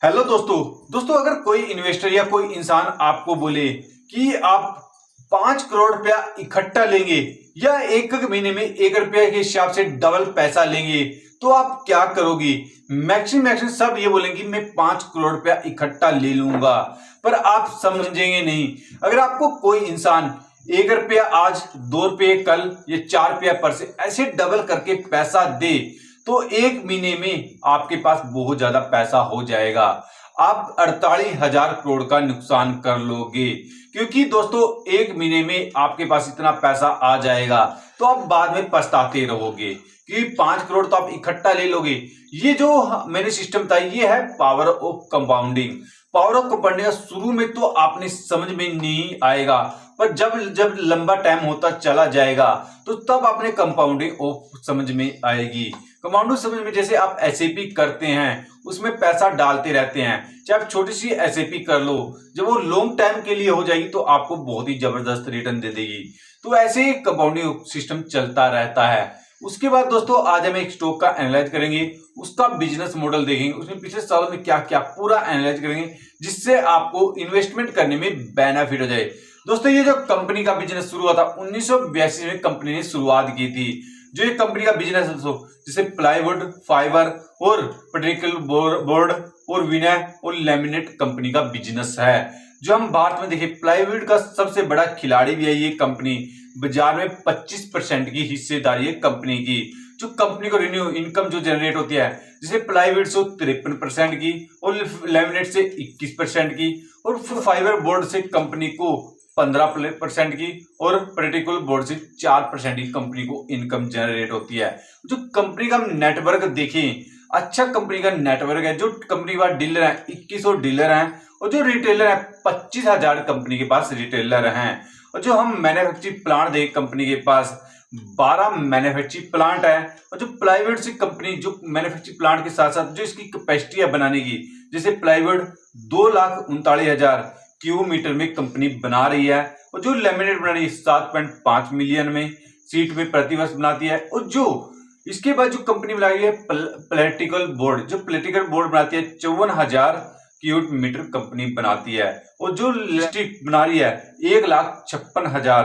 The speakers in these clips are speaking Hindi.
हेलो दोस्तों अगर कोई इन्वेस्टर या कोई इंसान आपको बोले कि आप 5 करोड़ रुपया इकट्ठा लेंगे या एक महीने में 1 रुपया के हिसाब से डबल पैसा लेंगे तो आप क्या करोगे। मैक्सिमम सब ये बोलेंगे मैं 5 करोड़ रुपया इकट्ठा ले लूंगा, पर आप समझेंगे नहीं। अगर आपको कोई इंसान 1 रुपया आज, 2 रुपये कल, ये 4 रुपया पर से ऐसे डबल करके पैसा दे तो एक महीने में आपके पास बहुत ज्यादा पैसा हो जाएगा। आप 48,000 करोड़ का नुकसान कर लोगे, क्योंकि दोस्तों एक महीने में आपके पास इतना पैसा आ जाएगा तो आप बाद में पछताते रहोगे। क्योंकि 5 करोड़ तो आप इकट्ठा ले लोगे। ये जो मैंने सिस्टम था ये है power of compounding. Power of compounding शुरू में तो आपने समझ में नहीं आएगा, पर जब जब लंबा टाइम होता चला जाएगा तो तब आपने कंपाउंडिंग ऑफ समझ में आएगी। कंपाउंडिंग समझ में, जैसे आप एसआईपी करते हैं उसमें पैसा डालते रहते हैं, चाहे आप छोटी सी एसआईपी कर लो, जब वो लॉन्ग टाइम के लिए हो जाएगी तो आपको बहुत ही जबरदस्त रिटर्न दे देगी। तो ऐसे ही कंपाउंडिंग सिस्टम चलता रहता है। उसके बाद दोस्तों आज हम एक स्टॉक का एनालाइज करेंगे, उसका बिजनेस मॉडल देखेंगे, उसमें पिछले सालों में क्या क्या पूरा एनालाइज करेंगे, जिससे आपको इन्वेस्टमेंट करने में बेनिफिट हो जाए। दोस्तों ये जो कंपनी का बिजनेस शुरू हुआ था 1982 में कंपनी ने शुरुआत की थी। जो ये कंपनी का बिजनेस है जैसे प्लाईवुड, फाइबर और पर्टिकल बोर्ड और विनय और लेमिनेट कंपनी का बिजनेस है। जो हम भारत में देखें प्लाईवुड का सबसे बड़ा खिलाड़ी भी है ये कंपनी। बाजार में 25% की हिस्सेदारी है कंपनी की। जो कंपनी को रिन्यू इनकम जो जनरेट होती है, जैसे प्लाईवुड से 53% की और लेमिनेट से 21% की और फाइबर बोर्ड से कंपनी को 15% की और पर्टिकुलर बोर्ड से 4% की कंपनी को इनकम जनरेट होती है। जो कंपनी का नेटवर्क देखें, अच्छा कंपनी का नेटवर्क है। जो कंपनी के पास डीलर है 2100 डीलर हैं और जो रिटेलर है 25,000 कंपनी के पास रिटेलर हैं। और जो हम मैन्युफैक्चरिंग प्लांट देखें कंपनी के पास 12 मैन्युफैक्चरिंग प्लांट है। और जो प्लाईवुड से कंपनी जो मैन्युफैक्चरिंग प्लांट के साथ साथ जो इसकी कैपेसिटी है बनाने की, जैसे प्लाईवुड 2,39,000 क्यूब मीटर में कंपनी बना रही है। और जो लेमिनेट बना रही है 7.5 मिलियन में सीट में प्रति वर्ष बनाती है। और जो इसके बाद जो कंपनी बना रही है पॉलिटिकल बोर्ड, जो पॉलिटिकल बोर्ड बनाती है 54,000 क्यूब मीटर कंपनी बनाती है। और जो लिपस्टिक बना रही है 1,56,000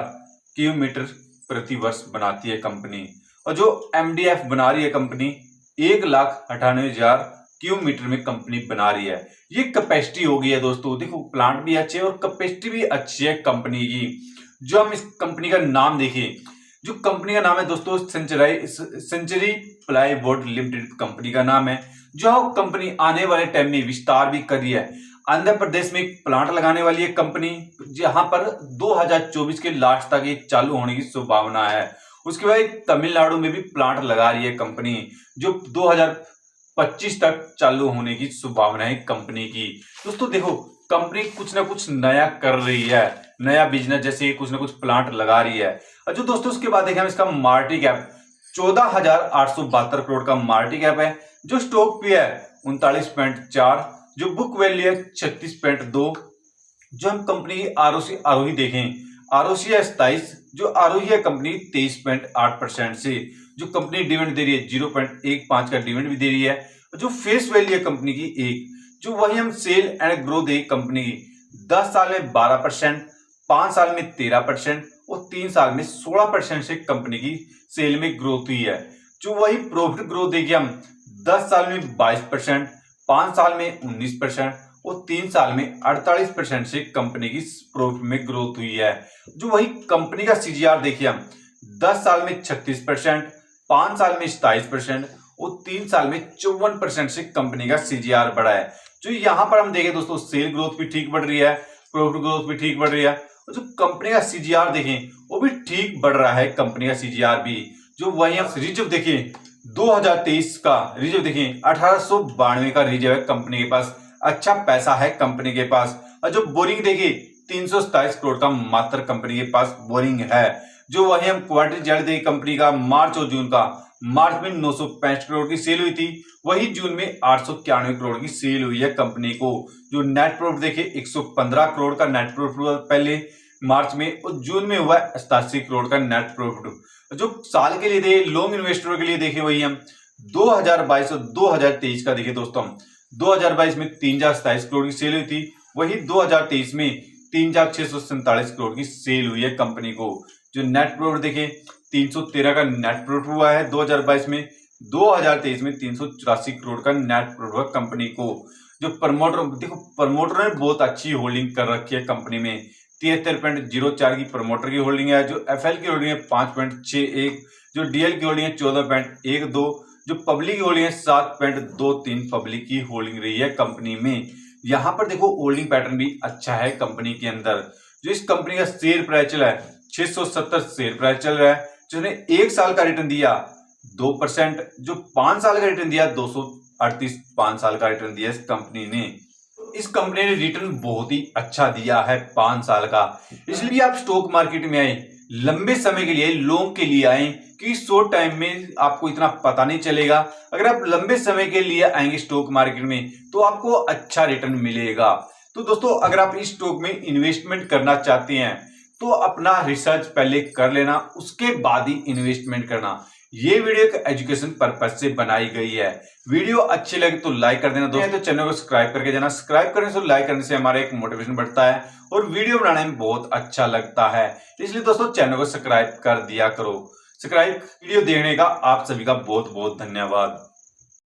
क्यूब मीटर प्रति वर्ष बनाती है कंपनी। और जो एमडीएफ बना रही है कंपनी 1,98,000 क्यूब मीटर में कंपनी बना रही है। ये कैपेसिटी हो गई है दोस्तों। देखो प्लांट भी अच्छे है और कैपेसिटी भी अच्छी है कंपनी की। जो हम इस कंपनी का नाम देखें, जो कंपनी का नाम है दोस्तों सेंचुरी प्लाईवुड लिमिटेड कंपनी का नाम है। जो कंपनी आने वाले टाइम में विस्तार भी कर रही है। आंध्र प्रदेश में एक प्लांट लगाने वाली है कंपनी, जहां पर 2024 के लास्ट तक ये चालू होने की संभावना है। उसके बाद तमिलनाडु में भी प्लांट लगा रही है कंपनी, जो 2025 तक चालू होने की संभावना है कंपनी की। दोस्तों देखो कंपनी कुछ ना कुछ नया कर रही है, नया बिजनेस, जैसे कुछ ना कुछ प्लांट लगा रही है। और जो दोस्तों उसके बाद देखें हम इसका मार्केट कैप 14,872 करोड़ का मार्केट कैप है। जो स्टॉक भी है 39.4, जो बुक वैल्यू है 36.2। जो हम कंपनी की आरोही देखें, आरओसी है 27, जो आरोही है कंपनी 23.8% से। जो कंपनी डिविडेंड दे रही है 0.15 का डिविडेंड भी दे रही है। जो फेस वैल्यू है कंपनी की 1, जो वही हम सेल एंड ग्रोथ है कंपनी की 10 साल में 12%, 5 साल में 13% और 3 साल में 16% से कंपनी की सेल में ग्रोथ हुई है। जो वही प्रॉफिट ग्रोथ देखिए हम 10 साल में 22%, 5 साल में 19% और 3 साल में 48% से कंपनी की प्रॉफिट में ग्रोथ हुई है। जो वही कंपनी का सीजीआर देखिए हम 10 साल में 36%, 5 साल में 27% और 3 साल में 54% से कंपनी का सीजीआर बढ़ा है। जो यहाँ पर हम देखें दोस्तों सेल ग्रोथ भी ठीक बढ़ रही है, प्रॉफिट ग्रोथ भी ठीक बढ़ रही है। और जो कंपनी का सीजीआर देखें वो भी ठीक बढ़ रहा है कंपनी का सीजीआर भी। जो वही हम रिजर्व देखें 2023 का रिजर्व देखें 1892 का रिजर्व है कंपनी के पास। अच्छा पैसा है कंपनी के पास। और जो बोरिंग देखिए 327 करोड़ का मात्र कंपनी के पास बोरिंग है। जो वही हम क्वार्टर रिजल्ट देखें कंपनी का मार्च और जून का, मार्च में 965 करोड़ की सेल हुई थी, वही जून में 891 करोड़ की सेल हुई है कंपनी को। जो नेट प्रॉफिट देखे 115 करोड़ का नेट प्रॉफिट पहले मार्च में और जून में हुआ 87 करोड़ का नेट प्रॉफिट। जो साल के लिए लॉन्ग इन्वेस्टरों के लिए देखे वही हम 2022 और 2023 का देखे दोस्तों, 2022 में 3027 करोड़ की सेल हुई थी, वही 2023 में 3647 करोड़ की सेल हुई है कंपनी को। जो नेट प्रॉफिट देखें 313 का नेट प्रॉफिट हुआ है 2022 में, 2023 में 384 करोड़ का नेट प्रॉफिट हुआ कंपनी को। जो प्रमोटर देखो, प्रमोटर ने बहुत अच्छी होल्डिंग कर रखी है कंपनी में, 73.04 की प्रमोटर की होल्डिंग है, जो एफएल की होल्डिंग है 5.61, जो डीएल की होल्डिंग है 14.12, जो पब्लिक की होल्डिंग है 7.23 पब्लिक की होल्डिंग रही है कंपनी में। यहाँ पर देखो होल्डिंग पैटर्न भी अच्छा है कंपनी के अंदर। जो इस कंपनी का शेयर प्राइस चला है 670 शेयर प्राइस चल रहा है, जिसने 1 साल का रिटर्न दिया 2%, जो 5 साल का रिटर्न दिया 238, 5 साल का रिटर्न दिया इस कंपनी ने। इस कंपनी ने रिटर्न बहुत ही अच्छा दिया है 5 साल का, इसलिए आप स्टॉक मार्केट में आए, लंबे समय के लिए लॉन्ग के लिए आए, कि शॉर्ट टाइम में आपको इतना पता नहीं चलेगा। अगर आप लंबे समय के लिए आएंगे स्टॉक मार्केट में तो आपको अच्छा रिटर्न मिलेगा। तो दोस्तों अगर आप इस स्टॉक में इन्वेस्टमेंट करना चाहते हैं तो अपना रिसर्च पहले कर लेना, उसके बाद ही इन्वेस्टमेंट करना। ये वीडियो एक एजुकेशन पर्पज से बनाई गई है। वीडियो अच्छी लगे तो लाइक कर देना दोस्तों, तो चैनल को सब्सक्राइब करके जाना। सब्सक्राइब करने से, लाइक करने से हमारा एक मोटिवेशन बढ़ता है और वीडियो बनाने में बहुत अच्छा लगता है। इसलिए दोस्तों चैनल को सब्सक्राइब कर दिया करो। सब्सक्राइब वीडियो देखने का आप सभी का बहुत बहुत धन्यवाद।